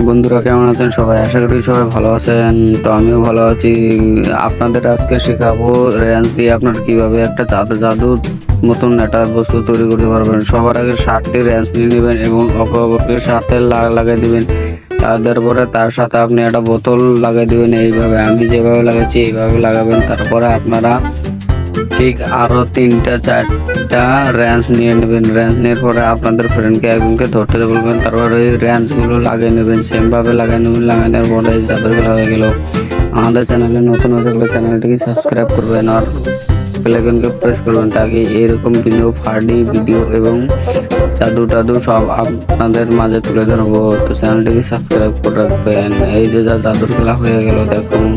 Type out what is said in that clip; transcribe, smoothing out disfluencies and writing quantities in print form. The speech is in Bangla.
বন্ধুরা কেমন আছেন সবাই? আশা করি সবাই ভালো আছেন। তো আমিও ভালো আছি। আপনাদের আজকে শেখাবো রেঞ্জ দিয়ে আপনারা কিভাবে একটা জাদুর মতন একটা বস্তু তৈরি করতে পারবেন। সবার আগে 60টি রেঞ্জ নিয়ে নেবেন এবং অপরকে সাথে লাগাই দিবেন। তারপরে তার সাথে আপনি একটা বোতল লাগাই দিবেন। এইভাবে আমি যেভাবে লাগাচ্ছি এইভাবে লাগাবেন। তারপরে আপনারা ঠিক আরো 3-4টা রেঞ্জ নিয়ে নেবেন। রেঞ্জ নেওয়ার পরে আপনাদের ফ্রেন্ডকে একজনকে ধরতে বলবেন। তারপরে ওই রেঞ্জগুলো লাগিয়ে নেবেন, সেম ভাবে লাগিয়ে নেবেন। লাগানোর পরে জাদুগুলো হয়ে গেল। আমাদের চ্যানেলে নতুন হয়ে থাকলে চ্যানেলটিকে সাবস্ক্রাইব করবেন আর বেল আইকনকে প্রেস করবেন, তাকে এরকম ভিডিও ফানি ভিডিও এবং জাদু সব আপনাদের মাঝে তুলে ধরবো। তো চ্যানেলটিকে সাবস্ক্রাইব করে রাখবেন। এই যে জাদুর খেলা হয়ে গেল দেখুন।